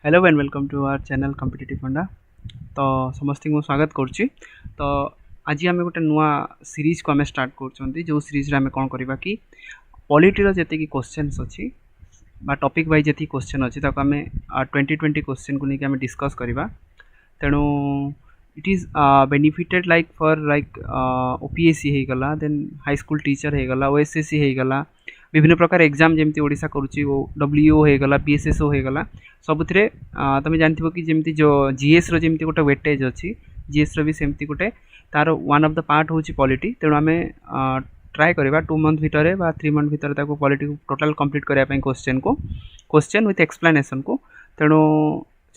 Hello and welcome to our channel competitive funda. तो समस्त को स्वागत करुच्ची। तो आज आम गोटे नुआ सीरीज को आम स्टार्ट कर जो सीरीज आम कौन करवा कि पॉलिटीर जी क्वेश्चंस अच्छी टॉपिक वाइज जी क्वेश्चन अच्छी आम 2020 क्वेश्चन को लेकिन आम डिस्कस करवा। तेणु it is benefited like for like OPSC हो गला, देन हाई स्कूल टीचर हो गला, ओएसएससी हो गला, विभिन्न प्रकार एग्जाम जमी ओडिशा करुच्ची, डब्ल्यूओ हो गला, पीएसएसओ हो गला, सबुथिरे तुम जानथिबो कि जमी जो जीएस रो जमी गोटे वेटेज अच्छी, जीएस रो भी सेमती गोटे तार वन ऑफ द पार्ट होची पॉलिटी। तेणु आम ट्राए करवा 2 मंथ भितर 3 मंथ भितर पॉलिटी टोटाल कंप्लीट करने क्वेश्चन विथ एक्सप्लेनेशन को। तेणु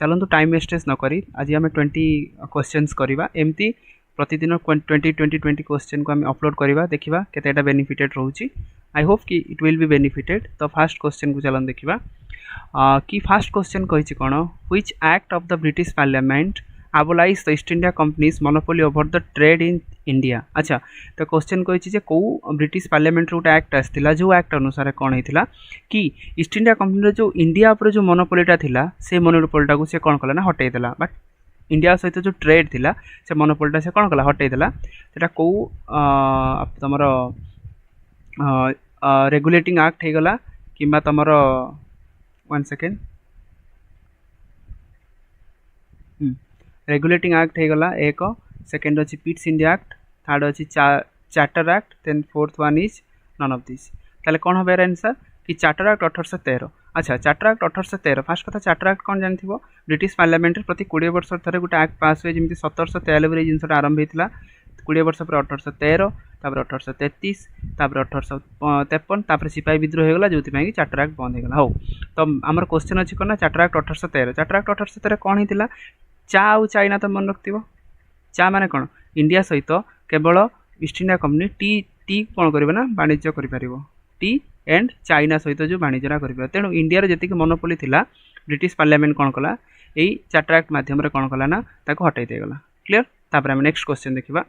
चलतु टाइम वेस्टेज न करी आज आम 20 क्वेश्चंस करवा। एमती प्रतिदिन 20 क्वेश्चन को आम अपलोड करवा, देखा केतेटा बेनिफिटेड रोची। आई होप कि इट विल बी बेनिफिटेड। तो फास्ट क्वेश्चन को चलन देखा कि फास्ट क्वेश्चन कही कौन, which act of the British parliament abolished the East India Company's monopoly over the trade in India। अच्छा, तो क्वेश्चन कही कौ ब्रिटिश पार्लियामेंट गोटे एक्ट आसाला जो एक्ट अनुसार कौन होता कि ईस्ट इंडिया कंपनी जो इंडिया पर जो मोनोपोलीटा थिला से मोनोपोलीटा को से कौन कला ना हटईदेला। बट इंडिया सहित जो ट्रेड थिला से मोनोपोलीटा से कौन कला हटईदेला। सेटा कौ तुमर रेगुलेटिंग एक्ट हो गला कि तुमर 1 सेकेंड रेगुलेटिंग एक्ट हो गला एक, सेकेंड अच्छी पिट्स इंडिया एक्ट, थर्ड अच्छी charter act, then fourth one is none of this. ताले कौन हम आंसर कि चार्टर एक्ट 1813। अच्छा, चार्टर एक्ट 1813 फास्ट कथा चार्टर एक्ट कौन जानथिबो, ब्रिटिश पार्लियामेंट प्रति 20 वर्ष थरे गोटे एक्ट पास हुए जमी 1793 जिनसा आरंभ होता। 20 वर्ष पर 1813, तापर 1833, तापर 1853, तापर सिपाही विद्रोह हो गला जो कि चार्टर एक्ट बंद हो गला। हो तो आमर क्वेश्चन अच्छी कौन ना चार्टर एक्ट 1813। चार्टर एक्ट 1813 कौन होता, चा आउ चाइना तो मन रखिथ। चा माने कौन, इंडिया सहित केवल east India company T T कौन कर वाणिज्य कर, टी एंड चाइना सहित जो वाणिज्यरा कर। तेणु इंडिया जी मोनोपोली थिला ब्रिटिश पार्लियामेंट कौन कला यही चार्टर एक्ट मध्यम कौन कला ना ताको हटाई देगला। क्लियर। तापर हम नेक्स्ट क्वेश्चन देखा,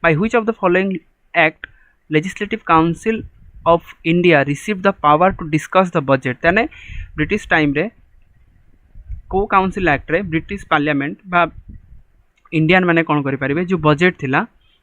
by which of the following act legislative council of India receive the power to discuss the budget. त्याने ब्रिटिश टाइम रे को काउंसिल एक्ट रे ब्रिटिश पार्लियामेंट बा इंडियन माने कौन करें जो बजेट थिला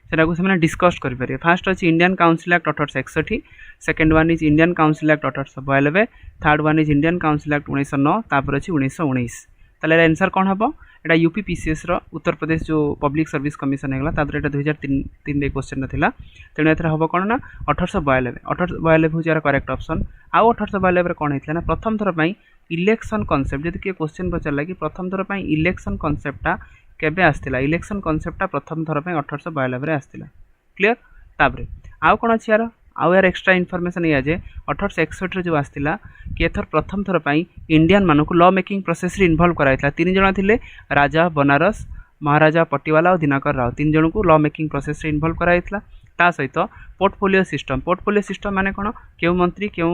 सेटा को से डिस्कस करें। फास्ट अच्छी Indian council act 1861, second one is Indian council act 1892, third one is Indian council act 1909, तापर अच्छी 1919। ताले आंसर कौन हम, एटा यूपीपीसीएस रो उत्तर प्रदेश जो पब्लिक सर्विस कमिशन होगा तापर एटा 2003 क्वेश्चन था। तेणु एथर हम कौन ना 1892 हूँ यार करेक्ट ऑप्शन। आउ 1892 कौन होता ना प्रथम थर पर इलेक्शन कॉन्सेप्ट, जब किए क्वेश्चन पचारा कि प्रथम थर पर इलेक्शन कॉन्सेप्टा केबे आसला, इलेक्शन कॉन्सेप्टा प्रथम थर पर 1892 आसला। क्लियर। तापर आउ कौन अच्छी यार आउ यार एक्स्ट्रा इनफॉरमेशन या जे 1861 जो आसला कि एथर प्रथम थर पर इंडियन मानक लॉ मेकिंग प्रोसेस रे इन्वॉल्व कराइला। 3 जन थिले, राजा बनारस, महाराजा पटिवाला और दिनकर राव, 3 जन को लॉ मेकिंग प्रोसेस रे इन्वॉल्व कराइला। ता सहित पोर्टफोलियो सिस्टम माने कौन, क्यों मंत्री क्यों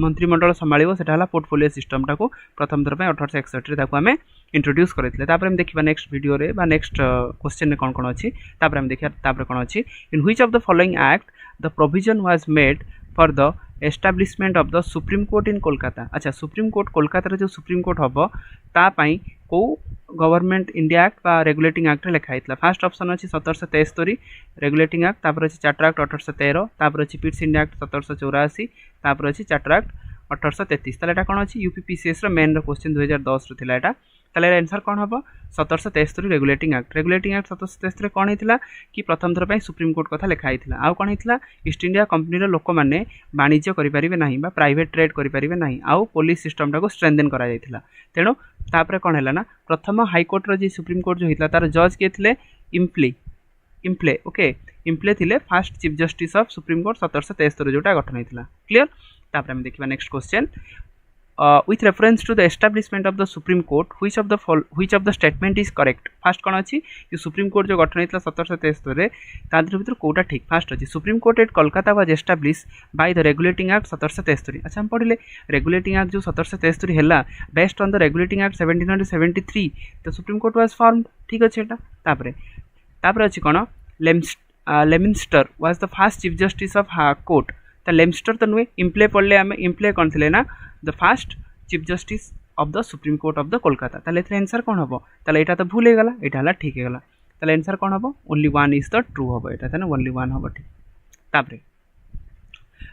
मंत्रिमंडल संभाळिबो सेटा हला पोर्टफोलियो सिस्टम टाको प्रथम थर पर 1861 रे ताको हमें इंट्रोड्यूस करथिले। तापर हम देखिबा नेक्स्ट वीडियो रे बा नेक्स्ट क्वेश्चन रे कौन अच्छी। तापर हम देखिया तापर कौन अच्छी, in which of the following act the provision was made for the establishment of the supreme court in Kolkata. अच्छा, सुप्रीम कोर्ट कोलकाता जो सुप्रीम कोर्ट हम तापाई को गवर्नमेंट इंडिया एक्ट बा रेगुलेटिंग एक्ट लिखाई। फास्ट ऑप्शन अच्छी 1773 रेगुलेटिंग एक्ट, तापर अच्छी charter act 1813, तापर अच्छी पिट्स इंडिया एक्ट 1784, तापर अच्छी चार्टर एक्ट 1833। ताले एटा कौन अच्छी यूपीपीसीएस रो मेन क्वेश्चन 2010 रो थिला एटा। ताले आंसर कौन हम 1773 रेगुलेटिंग एक्ट। रेगुलेटिंग एक्ट 1773 कौन होता कि प्रथम थर पर सुप्रीम कोर्ट कथा लिखाई। आउ कौन होता ईस्ट इंडिया कंपनी लोक मैंने वाणिज्य करें ना बा प्राइवेट ट्रेड करें ना, आउ पुलिस सिस्टम टाको स्ट्रेंथन करा। तेणु तापर कौन है ना प्रथम हाईकोर्ट रो सुप्रीम कोर्ट जो होता तार जज किए थे इम्प्ले। ओके, इम्प्ले थे fast chief justice of supreme court 1773 जोटा गठन होता। क्लियर। तापर हम देखा next question, with reference to the establishment of the Supreme Court, which of the statement is correct। Fast कौन अच्छी कि सुप्रीम कोर्ट जो गठन होता 1773 तादर भर कौटा ठीक। फास्ट अच्छी supreme court at Kolkata was establish by the regulating act 1773। अच्छा, हम पढ़ले रेगुलेटिंग एक्ट जो 1773 है based on the regulating act 1773 तो सुप्रीम कोर्ट वाज फॉर्म्ड। ठीक अच्छे एटा। तापर अच्छी कौन लेमिन्स्टर was the first chief justice of court. तो लेमिन्स्टर तो नुहे इम्प्ले पढ़ले आम इम्प्ले कौन थे ना the first chief justice of the supreme court of the Kolkata ताले एथरे आंसर कोन हबो ताले एटा तो भूल हे गला एटा हला ठीक हे गला ताले आंसर कोन हबो only one is the true हबो एटा ताने ओनली वन हबो ठीक तापरे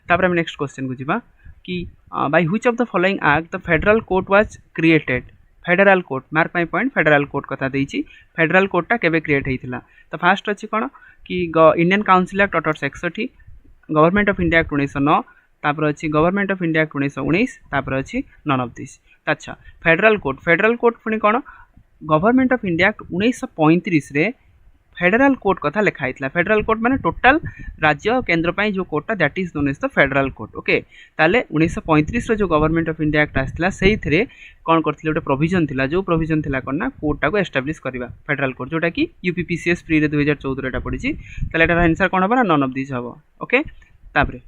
तापरे हम नेक्स्ट क्वेश्चन को जिबा कि bye which of the following act the federal court was created federal court mark my point federal court कथा देइछि फेडरल कोर्टा केबे क्रिएट हेइथिला तो फास्ट अछि कोन कि Indian council act 1861 government of India act 1909 तापर अछि गवर्नमेंट ऑफ इंडिया एक्ट 1919 तापर अछि none of this अच्छा फेडरल कोर्ट पुनी कोन गवर्नमेंट ऑफ इंडिया एक्ट 1935 रे फेडरल कोर्ट कथा लिखा हितला फेडरल कोर्ट माने टोटल राज्य केंद्र पई जो कोर्टा that is known as the federal court okay ताले 1935 रो जो गवर्नमेंट ऑफ इंडिया एक्ट आस्थिला सेही थरे कोन करथिले ओटे प्रोविजन थिला जो प्रोविजन थिला कोन ना कोर्टा को एस्टैब्लिश करबा फेडरल कोर्ट जोटा कि यूपीपीसीएस प्री रे 2014 एटा पडिछि ताले एटार आंसर कोन हबो ना नन ऑफ दिस हबो ओके तापरे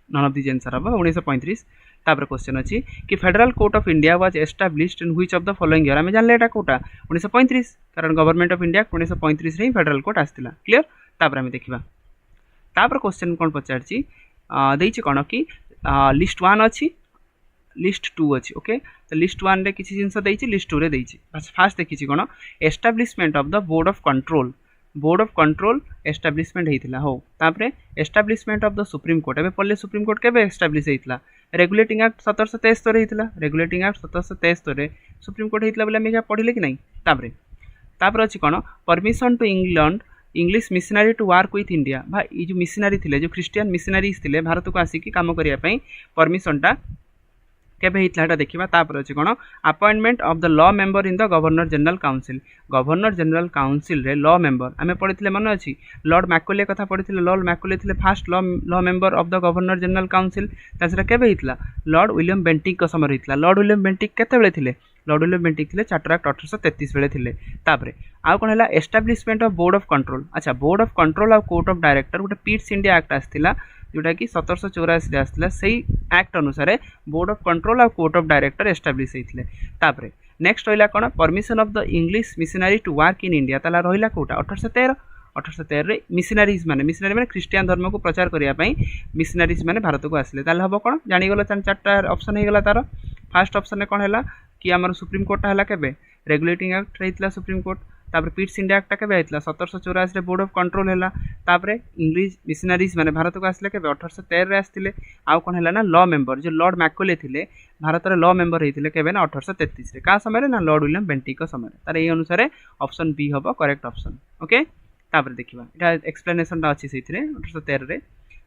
नन ऑफ दिस आंसर हबो 1935 तापर क्वेश्चन अछि कि federal court of India was established in which of the following year हमें जानले एटा कोटा 1935 कारण गवर्नमेंट ऑफ इंडिया 1935 रे फेडरल कोर्ट आस्थिला क्लियर तापर हमें देखिबा तापर क्वेश्चन कोन पचारछि देइछि कोन कि लिस्ट 1 अछि लिस्ट 2 अछि ओके तो लिस्ट 1 रे किछि जिंस देइछि लिस्ट 2 रे देइछि फास्ट देखिछि कोन establishment of the board of control establishment हेइथिला हो तापरे establishment of the supreme court एबे पल्ले सुप्रीम कोर्ट केबे एस्टैब्लिश हेइथिला रेगुलेटिंग एक्ट 1773 हेइथिला रेगुलेटिंग एक्ट 1773 रे सुप्रीम कोर्ट हेइथिला बोले हम पढिले कि नहीं तापरे अछि कोन permission to England English missionary to work with India भाई जो मिशनरी थिले जो क्रिश्चियन मिशनरीज थिले भारत को आसिकी काम करिया पई परमिशन टा केबे हितला देखिबा तापर अछि कोन appointment of the law member in the governor general council रे लॉ मेंबर आमे पढिथिले मन अछि लॉर्ड मैकॉले कथा पढिथिले लॉर्ड मैकॉले थिले first law member of the governor general council तासरा केबे हितला लॉर्ड विलियम बेंटिक को समय हितला लॉर्ड विलियम बेंटिक केते बेले थिले लॉर्ड विलियम बेंटिक थिले चार्टर एक्ट 1833 बेले थिले तापरे आ कोन हला establishment of board of control अच्छा board of control of court of director गोटे पीट्स इंडिया एक्ट आस्थिला जोटा कि 1784 रे आस्थिला सेही एक्ट अनुसार board of control of court of director establish हेइथिले तापरे नेक्स्ट रहिला कोन permission of the English missionary to work in India ताला रहिला कोटा 1813 रे मिशनरीज माने क्रिश्चियन धर्म को प्रचार करिया पई मिशनरीज माने भारत को आसले ताले हबो कोन जानि गलो चारटा ऑप्शन हे गला तार फर्स्ट ऑप्शन ने कोन हैला कि हमर सुप्रीम कोर्ट हैला केबे रेगुलेटिंग एक्ट रहितला सुप्रीम कोर्ट तापर पीट्स इंडिया एक्ट केबे आइतला 1784 रे बोर्ड ऑफ कंट्रोल हैला तापर इंग्लिश मिशनरीज माने भारत को आसले केबे 1813 रे आस्थिले आ कोन हैला ना लॉ मेंबर जो लॉर्ड मैकॉले थिले भारत रे लॉ मेंबर हेइथिले केबे ना 1833 रे का समय रे ना लॉर्ड विलियम बेंटिक को समय तार ए अनुसार ऑप्शन बी हबो करेक्ट ऑप्शन ओके तापर देखिबा एटा एक्सप्लेनेशन टा अछि सेथिरे 1813 रे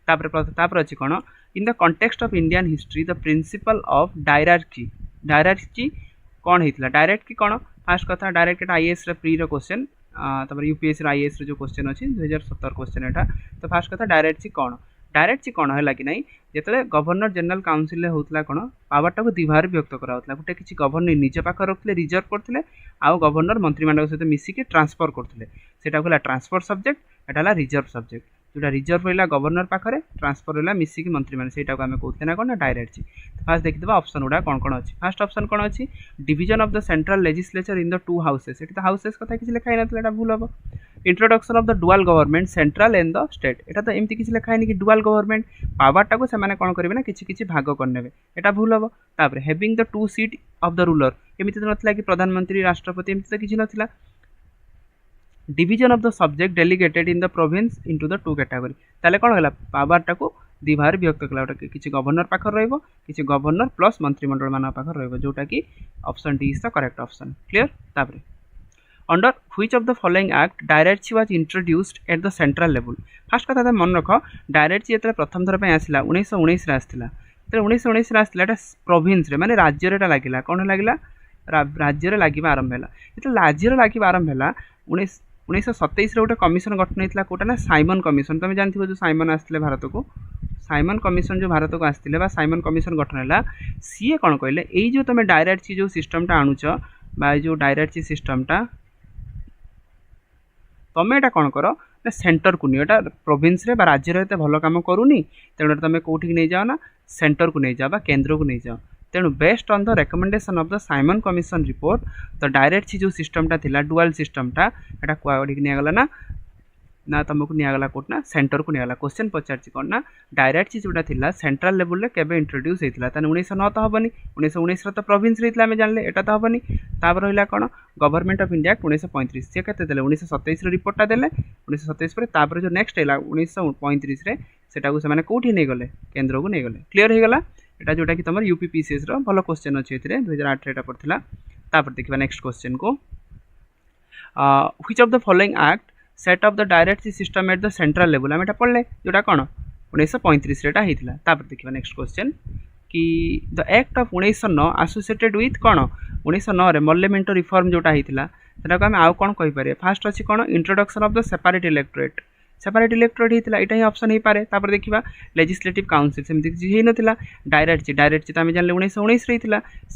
तापर अछि कोन in the context of Indian history the principle of dyarchy कोन हेइथिला डायरेक्ट कोन फर्स्ट कथा डायरेक्ट आईएएस रे प्री रो क्वेश्चन तापर यूपीएससी रे आईएएस रे जो क्वेश्चन अछि 2017 क्वेश्चन एटा तो फर्स्ट कथा डायरेक्ट कोन हैला कि नहीं जेतले गवर्नर जनरल काउंसिल रे होतला कोन पावर टा को दिभार व्यक्त करा होतला गुटे किछि गवर्नर निज पाख रखले रिजर्व करथिले आ गवर्नर मंत्रिमंडल सहित मिसी के ट्रांसफर करथिले सेटा कोला ट्रांसफर सब्जेक्ट एटा ला रिजर्व सब्जेक्ट जोटा रिजर्व रहिला गवर्नर पाखरे ट्रांसफर रहिला मिसी के मंत्रिमंडल सेटा को हमें कहते ना कोन डायरेक्ट छी फास्ट देखि दबा ऑप्शन उडा कोन अछि फर्स्ट ऑप्शन कोन अछि division of the central legislature in the two houses एटा तो हाउसेस कथा किछि लिखाइ नथले एटा भूल हबो introduction of the dual government central and the state एटा तो एमती किछि लिखाइ नि कि डुअल गवर्नमेंट पावर टा को से माने कोन करबे ना किछि भाग करनेबे एटा भूल हबो तापर having the two seat of the ruler एमिति तो नथला कि प्रधानमंत्री राष्ट्रपति एमिति तो किछि नथला division of the subject delegated in the province into the two category ताले कोन होला पावर टा को दिभार व्यक्त कला किछि गवर्नर पाखर रहइबो किछि गवर्नर प्लस मंत्रिमंडल माना पाखर रहइबो जोटा कि option D is the correct option clear तापर under which of the following act dyarchy was introduced at the central level first कथा मन रख डायरेक्ट जेतले प्रथम थर पे आसिला 1919 रे आसिला त 1919 रे आसिला एटा प्रोविंस रे माने राज्य रे एटा लागिला कोन लागिला राज्य रे लागिबा आरंभ हैला एटा राज्य रे लागिबा आरंभ हैला 1927 रे गोटे कमिशन गठन होइतला कोटा ना साइमन कमिशन तुम जानथिबो जो साइमन आस्थिले भारत को साइमन कमिशन जो भारत को आस्थिले बा साइमन कमिशन गठन हैला सीए कोन कहले एई जो तुम डायरेक्ट ची जो सिस्टम टा आनुच बा जो डायरेक्ट ची सिस्टम टा तुम एटा कोन करो ना सेंटर को नहीं एटा प्रोविंस रे बा राज्य रे भल काम करूनी तेणु तुम कोठी नै जाओ ना सेंटर को नै जाओ बा केंद्र को नै जाओ तेणु based on the recommendation of the Simon commission report the direct जो सिस्टम टा थिला डुअल सिस्टम टा एटा कोडी नै गला ना ना तुमको निगला कोट ना सेंटर को निगला क्वेश्चन पचार कौन ना डायरेक्ट जोटा था सेंट्रल लेवल केबे इंट्रोड्यूस होता है 1909 तो हेनी 1919 तो प्रोविंस रही आम जाने एटा तो हेनी तापर रहा कौन गवर्नमेंट ऑफ इंडिया एक्ट 1935 सी के 1927 रिपोर्टा देले 1927 पर जो नेक्स्ट है 1935 से कौटी नहीं गले केन्द्र को नहीं गले क्लीयर हो गला एटा जोटा कि तुम यूपीपीसीएस भल क्वेश्चन अच्छे 2008 एटा पड़ता तापर देखा नेक्स्ट क्वेश्चन को which of the following act set of the direct system eight the central level आम पढ़ले जोटा कौन 1935 रेटा होता तापर देखा नेक्स्ट क्वेश्चन कि the act of 1909 associated with कौन 1909 रे मल्लेमेंटो रिफॉर्म जोटा होता है आम आउ कौन कहीपर फास्ट अच्छी कौन introduction of the separate electorate होता है यहाँ ऑप्शन हो पारे तापर देखा लेजिस्लेटिव काउंसिल सेमती किसी होता डायरेक्ट तो आम जान 1919 रही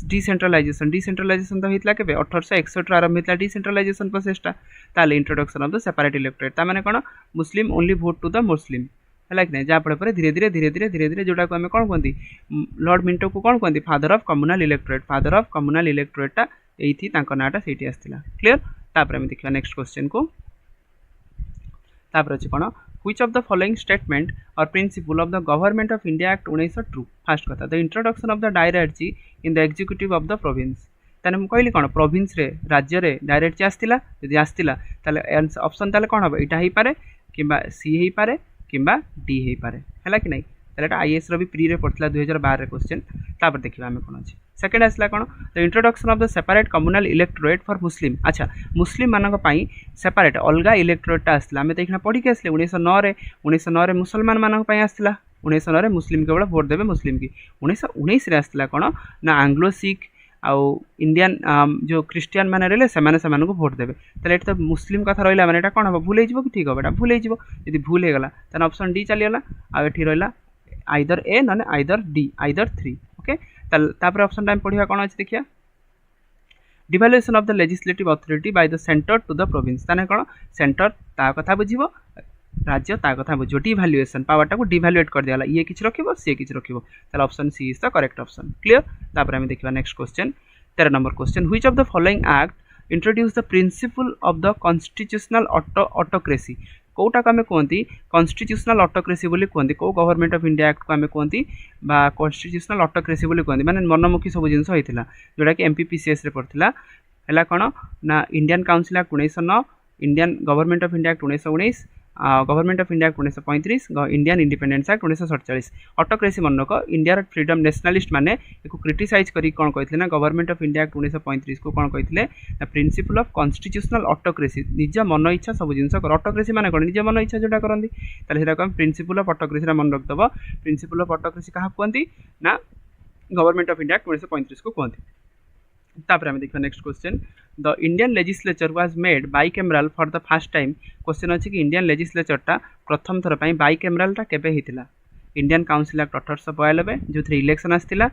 डिसेंट्रलाइजेशन तो होता है 1861 आरंभ होता डिसेंट्रलाइजेशन प्रोसेसटा ताले introduction of the separate electorate ताने कौन Muslim only vote to the Muslim है कि नहीं जहाँफल धीरे धीरे जोटा को आम कौन कहती लॉर्ड मिंटो को कौन कहती फादर ऑफ कम्युनल इलेक्टोरेटा यही नाटा से आसला क्लीयर तापर आम देखा नेक्स्ट क्वेश्चन को तापर अच्छे कौन which of the following statement और principle of the government of India act 1902 first कथा the introduction of the dyarchy in the executive of the province ताने मुझे कहली कौन प्रोविंस रे राज्य रे डायरेक्ट आसला जब आसला ऑप्शन ताले कौन हम यहाँ हो पारे कि सी हो पारे कि डी हो पारे है कि नहीं ताले आईएएस रो भी प्री रे पड़ता 2012 क्वेश्चन तापर देखा आम कौन अच्छे सेकेंड आसला कौन the introduction of the separate communal electorate for Muslim अच्छा मुस्लिम मानक सेपरेट अलग इलेक्टोरेट आसला आम तो ये पढ़ी आसले 1909 मुसलमान मानक आसला 1909 मुस्लिम केवल भोट देवे मुस्लिम की 1919 आसला कौन ना आंग्लो सिख आउ इंडियन जो क्रिस्टियन मैंने रही से भोट देवे तो तो मुस्लिम कथा रहा मैंने कौन हम भूल हो कि ठीक हम भूल हो भूल होगा तो ऑप्शन डी चलीगला आठी रहा आइदर ए ना आइदर डी आइदर 3 ओके तापर ऑप्शन टाइम पढ़ा कौन अच्छे देखिए devaluation of the legislative authority by the centre to the province ताने कौन सेंटर ता कथा बुझिबो राज्य ता कथा बुझिबो डिवैल्यूएशन पावर को डिवैल्यूएट कर दिया ये किछ रखिबो से किछ रखिबो ताले option C is the correct option clear तापर हम देखिबा next question 13 number question which of the following act introduce the principle of the constitutional autocracy कौटा को आम कहती कन्स्टिट्यूशनल ऑटोक्रेसी बोली कहती कौ गवर्नमेंट ऑफ इंडिया एक्ट को आम कहती कन्स्टिट्यूशनल ऑटोक्रेसी बोली कहती माने मनमुखी सब जिन होता जोटा कि एमपीपीसीएस रे पड़ता है कौन ना Indian council act 1909 Indian government of India act 1919 government of India act 1935 Indian independence act 1947 autocracy मनक इंडिया फ्रीडम नेशनलिस्ट माने एको क्रिटिसाइज करी कौन कहते ना गवर्नमेंट ऑफ इंडिया एक्ट 1935 को कौन कहते प्रिंसिपल ऑफ कॉन्स्टिट्यूशनल ऑटोक्रेसी निज मन इच्छा सब जिन ऑटोक्रेसी माने कौन निज मन इच्छा जोटा करती ताले प्रिंसिपल ऑफ ऑटोक्रेसी मन रखिदेव प्रिंसिपल ऑफ ऑटोक्रेसी क्या कहती ना गवर्नमेंट ऑफ इंडिया एक्ट 1935 को कहती तापर आम देखा next question the Indian legislature was made bicameral for the first time question अच्छी कि इंडियन लेजिस्लेचरटा प्रथम थर पर बाइकैमरालटा केबे होता इंडियन काउंसिल एक्ट 1892 जो इलेक्शन आसला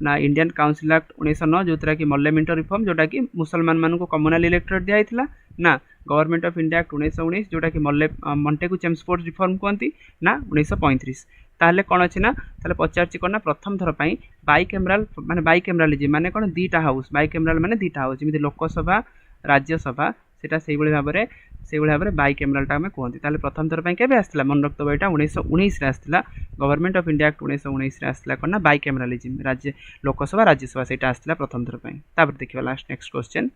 ना इंडियन काउंसिल एक्ट 1909 जो कि मल्लेमेंटो रिफॉर्म जोटा कि मुसलमान मान को कम्युनल इलेक्टोरेट दिया ना गवर्नमेंट ऑफ इंडिया एक्ट 1919 जोटा कि मॉन्टेगू चेम्सफोर्ड रिफॉर्म कहती ना 1935 ताहले कौन अच्छे ना ताहले पचार कौन ना प्रथम थर पर बाइकैमराल माने बाइकैमरालिज्म माने कौन दीटा हाउस बाइकैमराल माने दीटा हाउस जमी लोकसभा राज्यसभा से भाव में बाइकैमरालटा आम कहते ताहले प्रथम थर पर केबे आसला मन रखिदेव यहाँ 1919 आसला गवर्नमेंट ऑफ इंडिया एक्ट 1919 आसला कौन ना बाइकैमरालिज्म राज्य लोकसभा राज्यसभा से आसला प्रथम थर पर देखिए last next question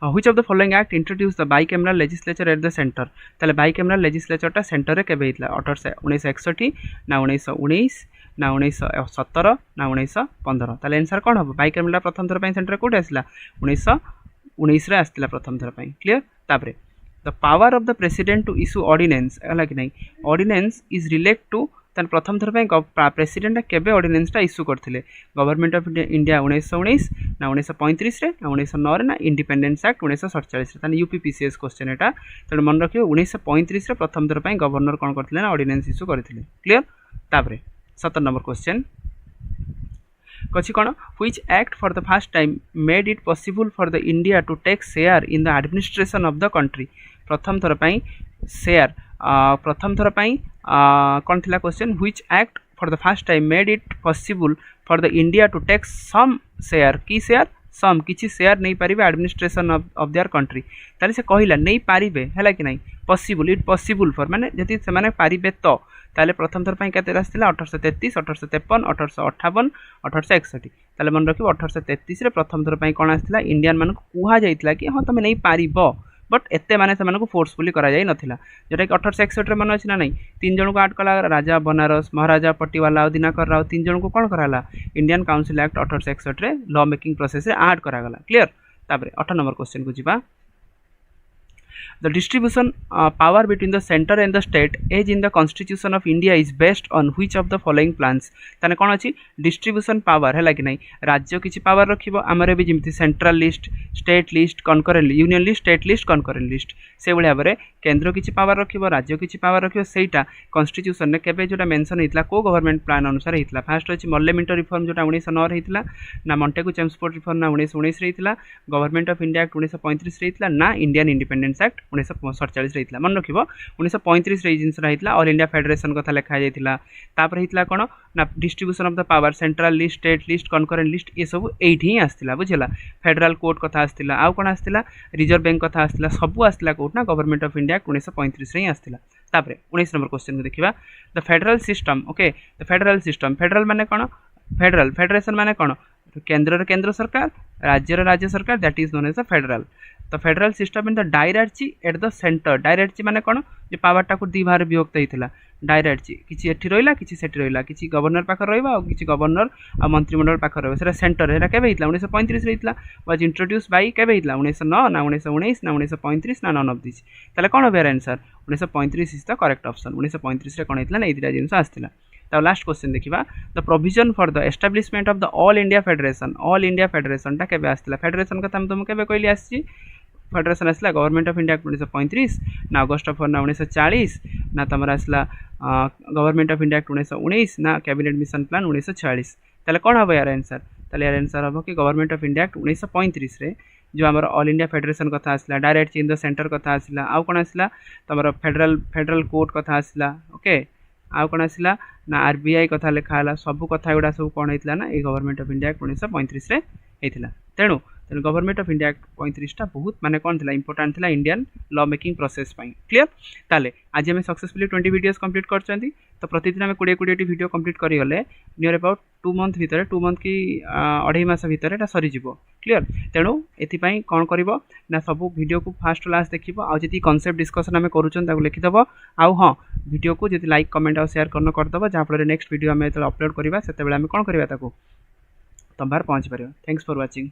which of the following act introduce the bicameral legislature at the centre ताले बाइकैमराल लेजिस्लेचरटा सेंटर रे केबे हितला 1961 ना 1919 ना 1917 ना 1915 ताले आंसर कौन हम बाइकैमराल प्रथम थर पर सेंटर कोड आसला 1919 रे आसला प्रथम थर पर क्लियर तापरे the power of the president to issue ordinance है कि नहीं ऑर्डिनेंस इज रिलेट टू तान प्रथम थर पर प्रेसिडेंट केबे ऑर्डिनेंसटा इश्यू करथिले गवर्नमेंट ऑफ इंडिया 1919 ना 1935 रे ना 1909 रे ना इंडिपेंडेंस एक्ट 1947 तान यूपीपीसीएस क्वेश्चन एटा तो मन रखियो 1935 रे प्रथम थर पर गवर्नर कौन करथिले ना ऑर्डिनेंस इश्यू करथिले क्लियर तापरे 17 नंबर क्वेश्चन कछि कौन which act for the first time made it possible for the India to take share in the administration of the country प्रथम थर पर शेयर प्रथम थर पर कौन थिला question which act for the first time made it possible for the India to take some share की share some किसी शेयर नहीं पारे एडमिनिस्ट्रेशन ऑफ देयर कंट्री ताले से कहला नहीं पारिबे हैला कि नहीं पॉसिबल इट पॉसिबल फॉर माने जति से माने पारिबे तो ताले प्रथम थर पई केते आस्थिला 1833 1853 1858 1861 ताले मन रखिबो 1833 रे प्रथम थर पई कोन आस्थिला इंडियन मान को कुहा जाइतला कि हां तमे नहीं पारिबो बट एते माने से मानको फोर्सफुली करा जाई नथिला जेटा कि 1861 रे मन अछि ना नहीं तीन जन को ऐड कला राजा बनारस महाराजा पट्टीवाला और दिनाकर राव तीन जन को कोन कराला इंडियन काउंसिल एक्ट 1861 रे लॉ मेकिंग प्रोसेस रे ऐड करा गला क्लियर ताबरे 8 नंबर क्वेश्चन को जिबा The distribution power between the center and the state as in the constitution of India is based on which of the following plans ताने कोन अछि distribution power हैला कि नहीं राज्य किछि पावर रखिबो हमरे भी जिमति central list state list concurrent union list state list concurrent list से भली भाबरे केंद्र किछि पावर रखिबो राज्य किछि पावर रखिबो सेटा कॉन्स्टिट्यूशन ने केबे जोटा मेंशन हितला को गवर्नमेंट प्लान अनुसार हितला फर्स्ट अछि मल्ले मिंटो रिफॉर्म जोटा 1909 रे हितला ना मॉन्टेगू चेम्सफोर्ड रिफॉर्म ना 1919 रे हितला गवर्नमेंट ऑफ इंडिया एक्ट 1935 रे हितला ना इंडियन इंडिपेंडेंस एक्ट 1947 रही मन रखिबो 1935 रे जिंस रहितला ऑल इंडिया फेडरेशन कथा लिखा जाइतिला तापर हितला कोन ना distribution of the power central list state list concurrent list ये सब एठी ही आस्तिला बुझिला फेडरल कोर्ट कथा आस्तिला आ कोन आस्तिला रिजर्व बैंक कथा आस्तिला सब आस्तिला कोर्ट ना गवर्नमेंट ऑफ इंडिया 1935 रे ही आस्तिला तापर 19 नंबर क्वेश्चन को देखिबा the federal system okay the federal system federal माने कोन फेडरल फेडरेशन माने कोन केंद्र सरकार राज्य सरकार that is known as the federal तो federal system in the dyarchy at the centre dyarchy माने कोन जे पावर टाको दी भार विभक्त हितला डायरेक्ची किछि एठी रहिला किछि सेठी रहिला किछि गवर्नर पाखर रहइबा और किछि गवर्नर आ मंत्रिमंडल पाखर रहइबा सेरा सेंटर एरा केबे हितला 1935 रे हितला वाज इंट्रोड्यूस बाय केबे हितला 1909 ना 1919 ना 1935 ना नन ऑफ दिस ताले कोन होबे answer 1935 is the correct option 1935 रे कोन हितला नै दिरा जिंस आस्तिला तो लास्ट क्वेश्चन देखिबा the provision for the establishment of the all India federation टा केबे आस्तिला फेडरेशन कथा हम तुम केबे कहली आछि फेडरेशन आसला गवर्नमेंट ऑफ इंडिया 1935 ना अगस्त 4 ना 1940 ना तमर आसला गवर्नमेंट ऑफ इंडिया 1919 ना कैबिनेट मिशन प्लान 1946 ताले कोन हबो यार आंसर ताले यार आंसर हबो कि गवर्नमेंट ऑफ इंडिया 1935 रे जो हमर ऑल इंडिया फेडरेशन कथा आसला डायरेक्ट इन द सेंटर कथा आसला आ कोन आसला तमर फेडरल कोर्ट कथा आसला ओके आ कोन आसला ना आरबीआई कथा लिखा हला सब कथा गुडा सब कोन हेतला ना ए गवर्नमेंट ऑफ इंडिया 1935 रे हेतला तेणु गवर्नमेंट ऑफ इंडिया 35 टा बहुत माने कोन थिला इंपोर्टेंट थिला इंडियन लॉ मेकिंग प्रोसेस पई क्लियर ताले आज हम सक्सेसफुली 20 वीडियोस कंप्लीट करचंती तो प्रतिदिन हम 20 टी वीडियो कंप्लीट करी गले नियर अबाउट 2 मंथ भीतर 2 मंथ की अढ़ाई मास भीतर एटा सरी जिवो क्लियर तेणु एथि पई कोन करिवो ना सब वीडियो को फास्ट लास्ट देखिवो आ जति कांसेप्ट डिस्कशन हम करूचन ताको लिखि दबो आ हां वीडियो को जति लाइक कमेंट और शेयर कर दबो जहां फल नेक्स्ट वीडियो हम अपलोड करबा सेते बेला हम कोन करबा ताको तंबार पहुंच परियो थैंक्स फॉर वाचिंग।